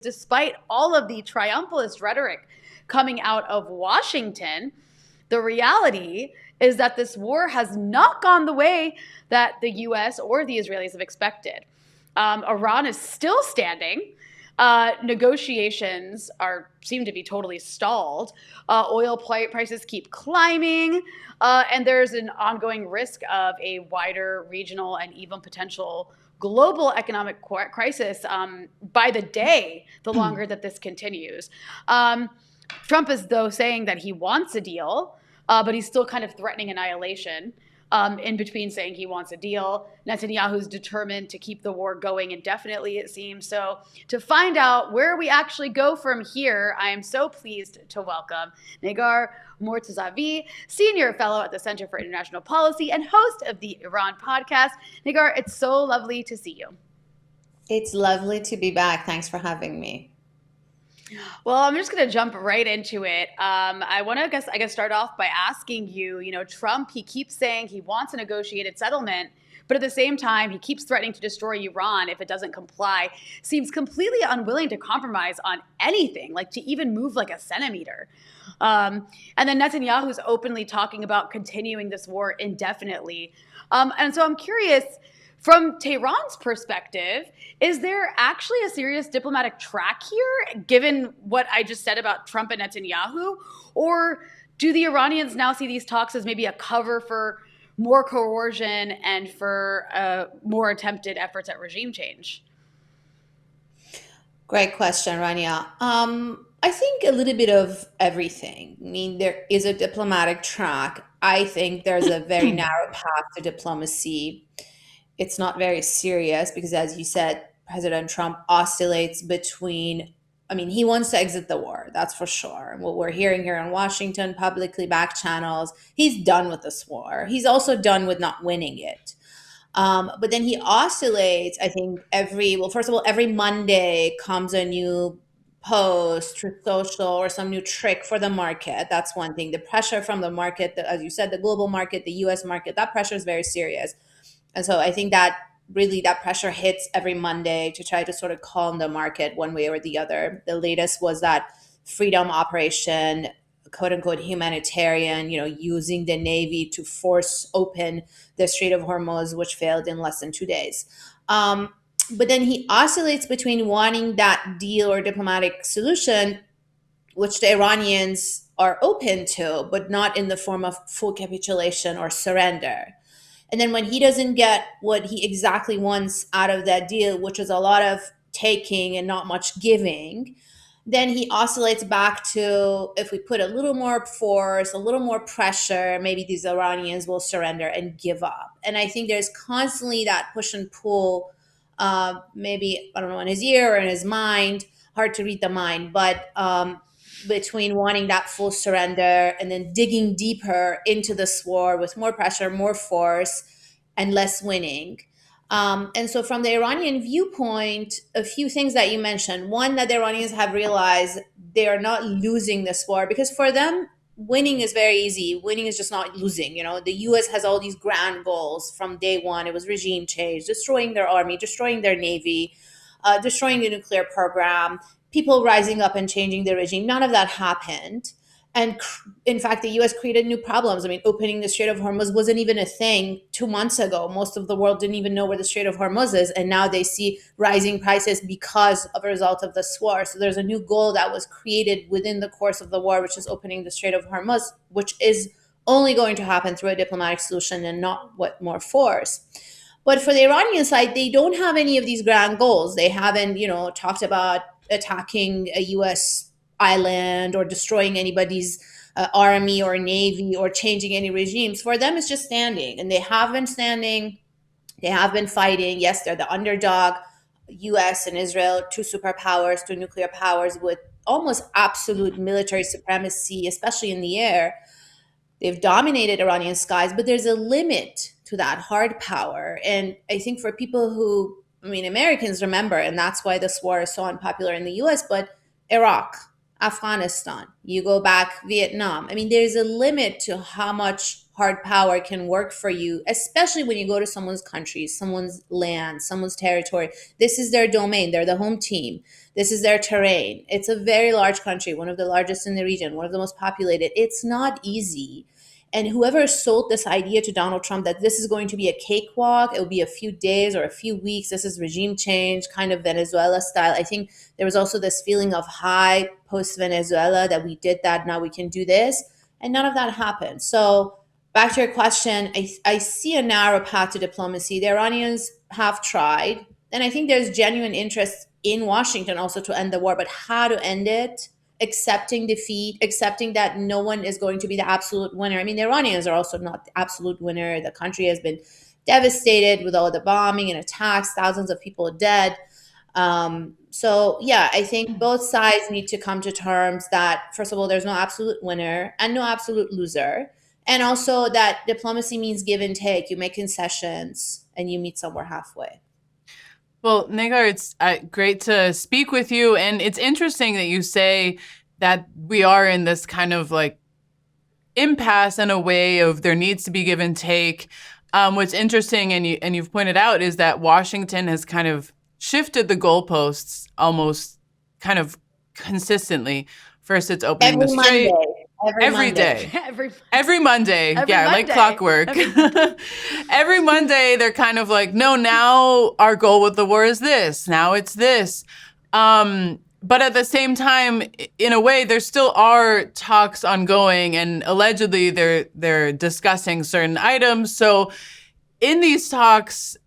despite all of the triumphalist rhetoric coming out of Washington, the reality is that this war has not gone the way that the US or the Israelis have expected. Iran is still standing. Negotiations seem to be totally stalled. Oil prices keep climbing, and there's an ongoing risk of a wider regional and even potential global economic crisis by the day, the longer that this continues. Trump is, though, saying that he wants a deal, but he's still kind of threatening annihilation. In between saying he wants a deal. Netanyahu's determined to keep the war going indefinitely, it seems. So to find out where we actually go from here, I am so pleased to welcome Negar Mortazavi, Senior Fellow at the Center for International Policy and host of the Iran podcast. Negar, it's so lovely to see you. It's lovely to be back. Thanks for having me. Well, I'm just going to jump right into it. I want to, I guess, start off by asking you, Trump, he keeps saying he wants a negotiated settlement, but at the same time, he keeps threatening to destroy Iran if it doesn't comply, seems completely unwilling to compromise on anything, like to even move like a centimeter. And then Netanyahu's openly talking about continuing this war indefinitely. And so I'm curious, from Tehran's perspective, is there actually a serious diplomatic track here, given what I just said about Trump and Netanyahu? Or do the Iranians now see these talks as maybe a cover for more coercion and for more attempted efforts at regime change? Great question, Rania. I think a little bit of everything. I mean, there is a diplomatic track. I think there's a very narrow path to diplomacy. It's not very serious because, as you said, President Trump oscillates between, he wants to exit the war, that's for sure. What we're hearing here in Washington, publicly, back channels, he's done with this war. He's also done with not winning it. But then he oscillates, I think, first of all, every Monday comes a new post, Truth Social, or some new trick for the market. That's one thing. The pressure from the market, as you said, the global market, the US market, that pressure is very serious. And so I think that really that pressure hits every Monday to try to sort of calm the market one way or the other. The latest was that freedom operation, quote unquote humanitarian, using the Navy to force open the Strait of Hormuz, which failed in less than 2 days. But then he oscillates between wanting that deal or diplomatic solution, which the Iranians are open to, but not in the form of full capitulation or surrender. And then when he doesn't get what he exactly wants out of that deal, which is a lot of taking and not much giving, then he oscillates back to, if we put a little more force, a little more pressure, maybe these Iranians will surrender and give up. And I think there's constantly that push and pull, maybe, I don't know, in his ear or in his mind, hard to read the mind, but between wanting that full surrender and then digging deeper into this war with more pressure, more force, and less winning. And so from the Iranian viewpoint, a few things that you mentioned. One, that the Iranians have realized they are not losing this war, because for them, winning is very easy. Winning is just not losing. The US has all these grand goals from day one. It was regime change, destroying their army, destroying their navy, destroying the nuclear program, people rising up and changing the regime. None of that happened. And in fact, the US created new problems. Opening the Strait of Hormuz wasn't even a thing 2 months ago. Most of the world didn't even know where the Strait of Hormuz is. And now they see rising prices because of a result of this war. So there's a new goal that was created within the course of the war, which is opening the Strait of Hormuz, which is only going to happen through a diplomatic solution and not with more force. But for the Iranian side, they don't have any of these grand goals. They haven't, talked about attacking a US island or destroying anybody's army or navy or changing any regimes. For them, it's just standing. And they have been standing. They have been fighting. Yes, they're the underdog. US and Israel, two superpowers, two nuclear powers with almost absolute military supremacy, especially in the air. They've dominated Iranian skies, but there's a limit to that hard power. And I think for people who, Americans remember, and that's why this war is so unpopular in the US, but Iraq, Afghanistan, you go back, Vietnam. There's a limit to how much hard power can work for you, especially when you go to someone's country, someone's land, someone's territory. This is their domain. They're the home team. This is their terrain. It's a very large country, one of the largest in the region, one of the most populated. It's not easy. And whoever sold this idea to Donald Trump that this is going to be a cakewalk, it will be a few days or a few weeks, this is regime change, kind of Venezuela style. I think there was also this feeling of high post Venezuela that we did that, now we can do this. And none of that happened. So, back to your question, I see a narrow path to diplomacy. The Iranians have tried. And I think there's genuine interest in Washington also to end the war, but how to end it? Accepting defeat, accepting that no one is going to be the absolute winner. I mean, the Iranians are also not the absolute winner. The country has been devastated with all the bombing and attacks, thousands of people dead. So, yeah, I think both sides need to come to terms that, first of all, there's no absolute winner and no absolute loser. And also that diplomacy means give and take. You make concessions and you meet somewhere halfway. Well, Negar, it's great to speak with you. And it's interesting that you say that we are in this kind of like impasse in a way of there needs to be give and take. What's interesting, and you've pointed out, is that Washington has kind of shifted the goalposts almost kind of consistently. First, it's opening Every the Monday. strait every day. Every Monday. Yeah, like clockwork. Every Monday, they're kind of like, no, now our goal with the war is this. Now it's this. But at the same time, in a way, there still are talks ongoing, and allegedly they're discussing certain items. So in these talks,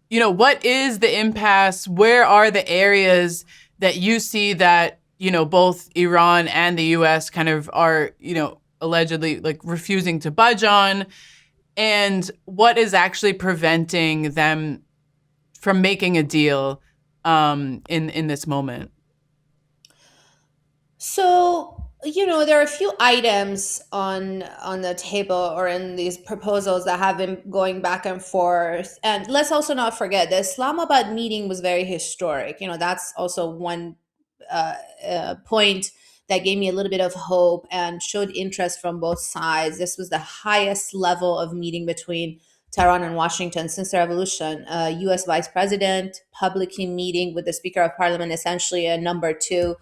you know, what is the impasse? Where are the areas that you see that, you know, both Iran and the US kind of are, you know, allegedly like refusing to budge on? And what is actually preventing them from making a deal in this moment? So, there are a few items on the table or in these proposals that have been going back and forth. And let's also not forget the Islamabad meeting was very historic. That's also one point that gave me a little bit of hope and showed interest from both sides. This was the highest level of meeting between Tehran and Washington since the revolution. U.S. Vice President publicly meeting with the Speaker of Parliament, essentially a number two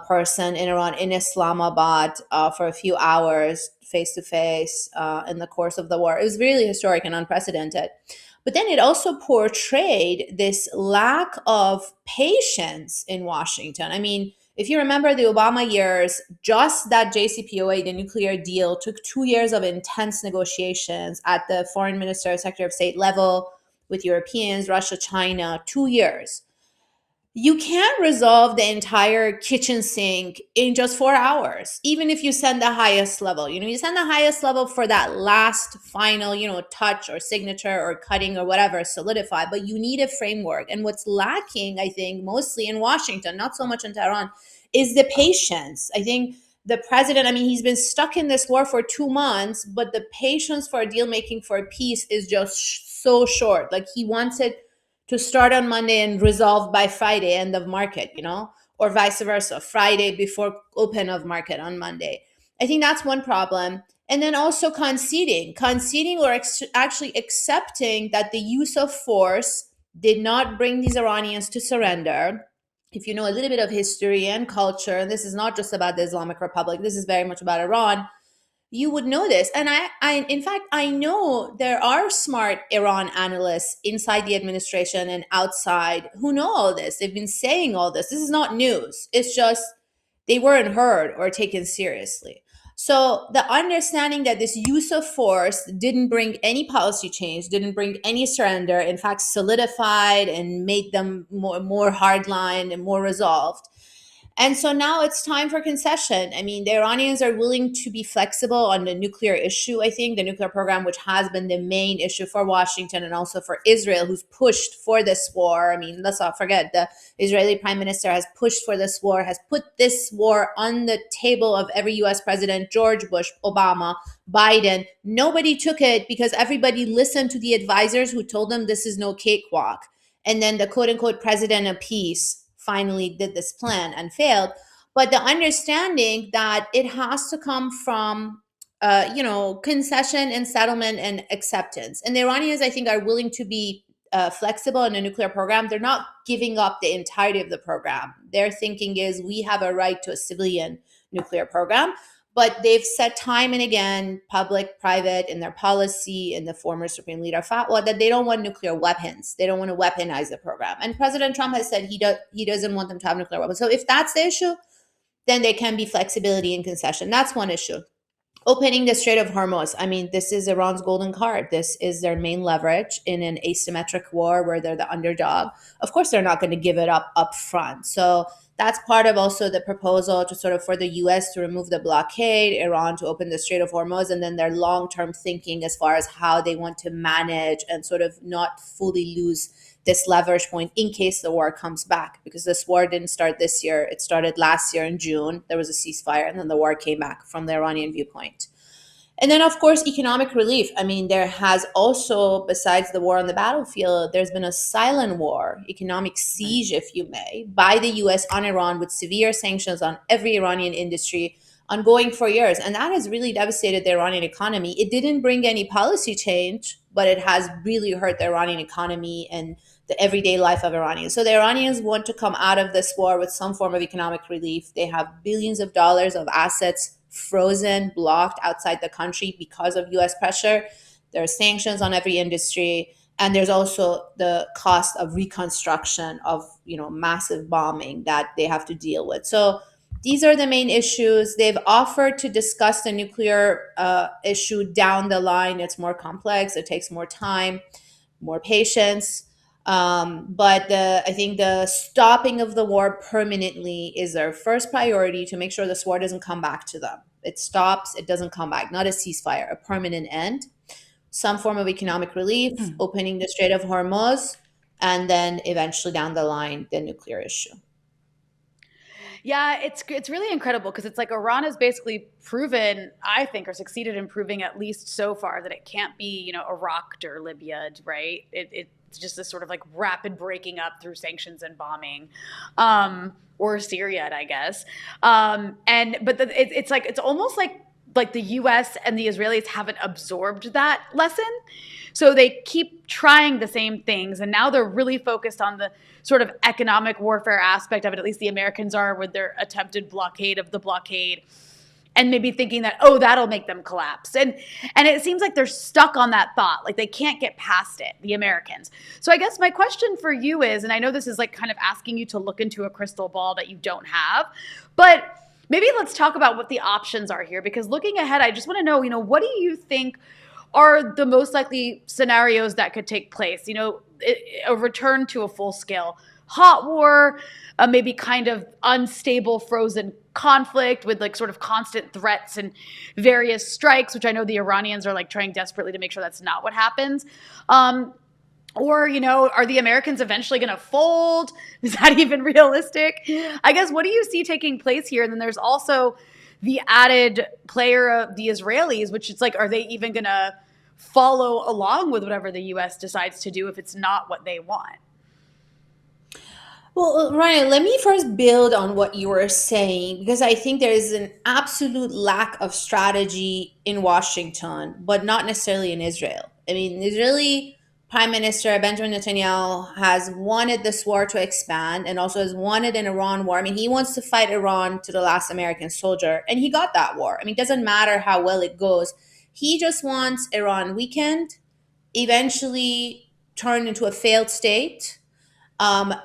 person in Iran, in Islamabad, for a few hours, face to face, in the course of the war. It was really historic and unprecedented. But then it also portrayed this lack of patience in Washington. I mean, if you remember the Obama years, just that JCPOA, the nuclear deal, took 2 years of intense negotiations at the foreign minister, secretary of state level with Europeans, Russia, China, 2 years. You can't resolve the entire kitchen sink in just 4 hours, even if you send the highest level. You send the highest level for that last final, touch or signature or cutting or whatever, solidify, but you need a framework. And what's lacking, I think, mostly in Washington, not so much in Tehran, is the patience. I think the president, I mean, he's been stuck in this war for 2 months, but the patience for deal making for peace is just so short. Like, he wants it to start on Monday and resolve by Friday, end of market, or vice versa, Friday before open of market on Monday. I think that's one problem. And then also conceding or actually accepting that the use of force did not bring these Iranians to surrender. If you know a little bit of history and culture, and this is not just about the Islamic Republic, this is very much about Iran, you would know this. And in fact, I know there are smart Iran analysts inside the administration and outside who know all this. They've been saying all this. This is not news. It's just they weren't heard or taken seriously. So the understanding that this use of force didn't bring any policy change, didn't bring any surrender, in fact, solidified and made them more hardline and more resolved. And so now it's time for concession. I mean, the Iranians are willing to be flexible on the nuclear issue, I think, the nuclear program, which has been the main issue for Washington and also for Israel, who's pushed for this war. I mean, let's not forget, the Israeli prime minister has pushed for this war, has put this war on the table of every US president, George Bush, Obama, Biden. Nobody took it because everybody listened to the advisors who told them this is no cakewalk. And then the quote unquote president of peace finally did this plan and failed. But the understanding that it has to come from concession and settlement and acceptance. And the Iranians, I think, are willing to be flexible in a nuclear program. They're not giving up the entirety of the program. Their thinking is we have a right to a civilian nuclear program. But they've said time and again, public, private, in their policy, in the former Supreme Leader Fatwa, that they don't want nuclear weapons. They don't want to weaponize the program. And President Trump has said he doesn't want them to have nuclear weapons. So if that's the issue, then there can be flexibility and concession. That's one issue. Opening the Strait of Hormuz. I mean, this is Iran's golden card. This is their main leverage in an asymmetric war where they're the underdog. Of course, they're not going to give it up front. So that's part of also the proposal to sort of for the U.S. to remove the blockade, Iran to open the Strait of Hormuz, and then their long-term thinking as far as how they want to manage and sort of not fully lose this leverage point in case the war comes back, because this war didn't start this year. It started last year in June. There was a ceasefire, and then the war came back from the Iranian viewpoint. And then, of course, economic relief. I mean, there has also, besides the war on the battlefield, there's been a silent war, economic siege, if you may, by the U.S. on Iran with severe sanctions on every Iranian industry ongoing for years. And that has really devastated the Iranian economy. It didn't bring any policy change, but it has really hurt the Iranian economy and the everyday life of Iranians. So the Iranians want to come out of this war with some form of economic relief. They have billions of dollars of assets frozen, blocked outside the country because of US pressure. There are sanctions on every industry. And there's also the cost of reconstruction of, massive bombing that they have to deal with. So these are the main issues. They've offered to discuss the nuclear issue down the line. It's more complex. It takes more time, more patience. But I think the stopping of the war permanently is their first priority, to make sure this war doesn't come back to them. It stops, it doesn't come back. Not a ceasefire, a permanent end. Some form of economic relief, opening the Strait of Hormuz, and then eventually down the line, the nuclear issue. Yeah, it's really incredible, because it's like Iran has basically proven, I think, or succeeded in proving, at least so far, that it can't be, Iraq or Libya, right? It's just this sort of like rapid breaking up through sanctions and bombing, or Syria, I guess. It's almost like the U.S. and the Israelis haven't absorbed that lesson. So they keep trying the same things, and now they're really focused on the sort of economic warfare aspect of it. At least the Americans are, with their attempted blockade of the blockade, and maybe thinking that, that'll make them collapse. And it seems like they're stuck on that thought, like they can't get past it, the Americans. So I guess my question for you is, and I know this is like kind of asking you to look into a crystal ball that you don't have, but maybe let's talk about what the options are here, because looking ahead, I just want to know, what do you think are the most likely scenarios that could take place? A return to a full-scale hot war, maybe kind of unstable frozen conflict with like sort of constant threats and various strikes, which I know the Iranians are like trying desperately to make sure that's not what happens. Or, are the Americans eventually going to fold? Is that even realistic? I guess, what do you see taking place here? And then there's also the added player of the Israelis, which it's like, are they even going to follow along with whatever the U.S. decides to do if it's not what they want? Well, Ryan, let me first build on what you were saying, because I think there is an absolute lack of strategy in Washington, but not necessarily in Israel. I mean, the Israeli Prime Minister Benjamin Netanyahu has wanted this war to expand, and also has wanted an Iran war. I mean, he wants to fight Iran to the last American soldier, and he got that war. I mean, it doesn't matter how well it goes. He just wants Iran weakened, eventually turned into a failed state. And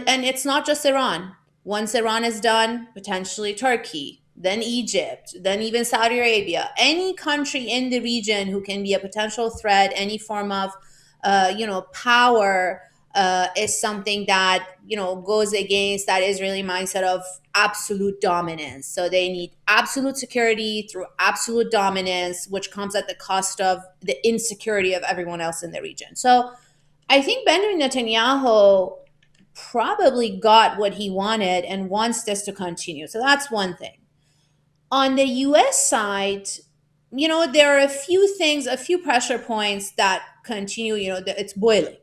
it's not just Iran. Once Iran is done, potentially Turkey, then Egypt, then even Saudi Arabia, any country in the region who can be a potential threat, any form of, power, is something that, goes against that Israeli mindset of absolute dominance. So they need absolute security through absolute dominance, which comes at the cost of the insecurity of everyone else in the region. So I think Benjamin Netanyahu probably got what he wanted and wants this to continue. So that's one thing. On the US side, there are a few things, a few pressure points that continue, it's boiling.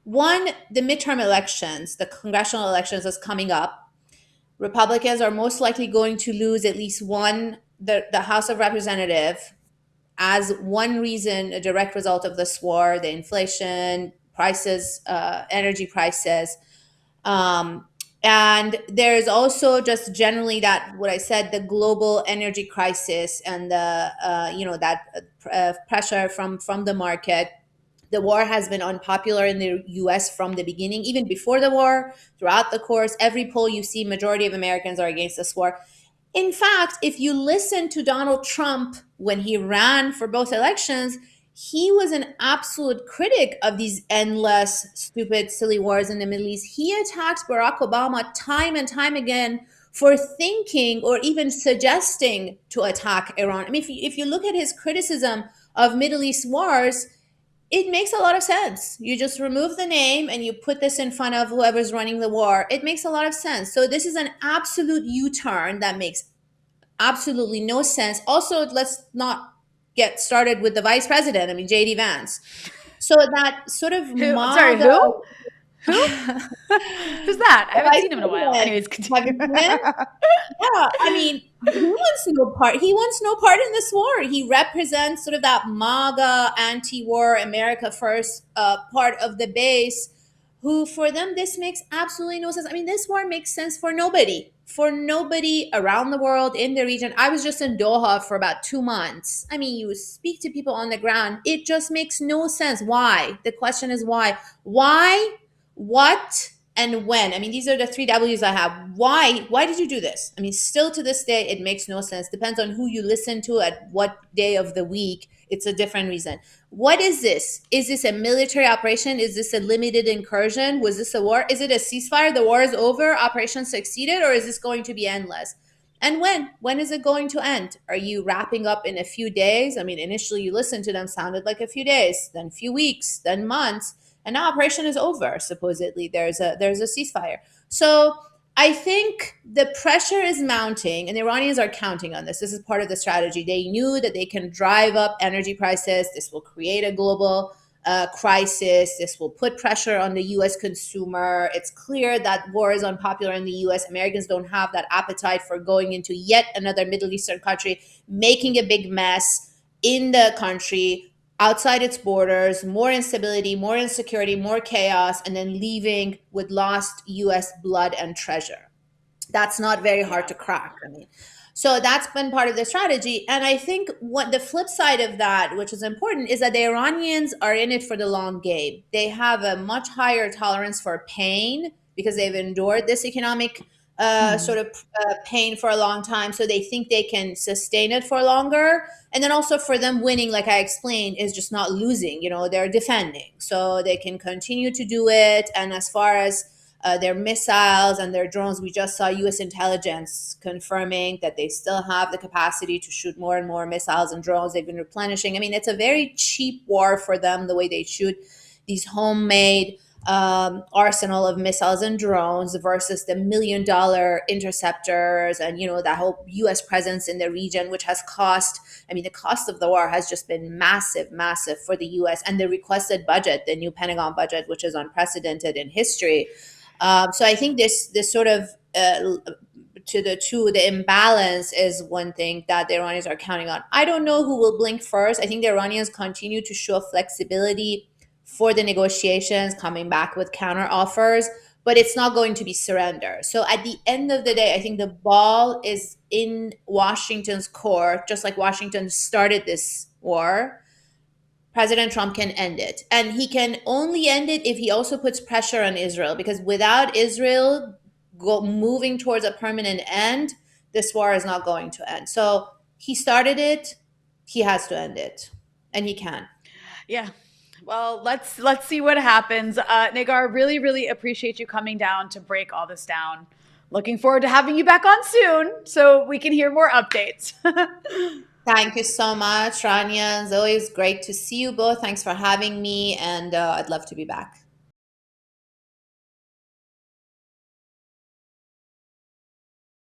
One, the midterm elections, the congressional elections is coming up. Republicans are most likely going to lose at least one, the House of Representatives, as one reason, a direct result of this war, the inflation, prices, energy prices. And there's also just generally that what I said, the global energy crisis and the that pressure from the market. The war has been unpopular in the US from the beginning, even before the war, throughout the course. Every poll you see, majority of Americans are against this war. In fact, if you listen to Donald Trump when he ran for both elections, he was an absolute critic of these endless, stupid, silly wars in the Middle East. He attacked Barack Obama time and time again for thinking or even suggesting to attack Iran. I mean, if you look at his criticism of Middle East wars, it makes a lot of sense. You just remove the name and you put this in front of whoever's running the war. It makes a lot of sense. So this is an absolute U-turn that makes absolutely no sense. Also, let's not get started with the vice president. I mean, JD Vance. So that sort of Sorry, who? Who's that? I haven't seen him in a while. Anyways, continue. Yeah, I mean, he wants no part. He wants no part in this war. He represents sort of that MAGA, anti-war, America first part of the base. Who, for them, this makes absolutely no sense. I mean, this war makes sense for nobody around the world in the region. I was just in Doha for about 2 months. I mean, you speak to people on the ground. It just makes no sense. Why? The question is why? Why? What? And when? I mean, these are the 3 W's I have. Why did you do this? I mean, still to this day, it makes no sense. Depends on who you listen to at what day of the week. It's a different reason. What is this? Is this a military operation? Is this a limited incursion? Was this a war? Is it a ceasefire? The war is over, operation succeeded, or is this going to be endless? And when? When is it going to end? Are you wrapping up in a few days? I mean, initially you listened to them, sounded like a few days, then a few weeks, then months. And now operation is over. Supposedly there's a ceasefire. So I think the pressure is mounting, and the Iranians are counting on this. This is part of the strategy. They knew that they can drive up energy prices. This will create a global crisis. This will put pressure on the U.S. consumer. It's clear that war is unpopular in the U.S. Americans don't have that appetite for going into yet another Middle Eastern country, making a big mess in the country, outside its borders, more instability, more insecurity, more chaos, and then leaving with lost U.S. blood and treasure. That's not very hard to crack. I mean, so that's been part of the strategy. And I think what the flip side of that, which is important, is that the Iranians are in it for the long game. They have a much higher tolerance for pain because they've endured this economic pain for a long time. So they think they can sustain it for longer. And then also for them, winning, like I explained, is just not losing. You know, they're defending. So they can continue to do it. And as far as their missiles and their drones, we just saw U.S. intelligence confirming that they still have the capacity to shoot more and more missiles and drones. They've been replenishing. I mean, it's a very cheap war for them, the way they shoot these homemade arsenal of missiles and drones versus the $1 million interceptors and, you know, that whole U.S. presence in the region, which has cost, I mean, the cost of the war has just been massive for the U.S. and the requested budget, the new Pentagon budget, which is unprecedented in history. So I think this sort of the imbalance is one thing that the Iranians are counting on. I don't know who will blink first. I think the Iranians continue to show flexibility for the negotiations, coming back with counter offers, but it's not going to be surrender. So at the end of the day, I think the ball is in Washington's court, just like Washington started this war. President Trump can end it. And he can only end it if he also puts pressure on Israel, because without Israel moving towards a permanent end, this war is not going to end. So he started it, he has to end it, and he can. Yeah. Well, let's see what happens. Negar, really appreciate you coming down to break all this down. Looking forward to having you back on soon so we can hear more updates. Thank you so much, Rania. It's always great to see you both. Thanks for having me, and I'd love to be back.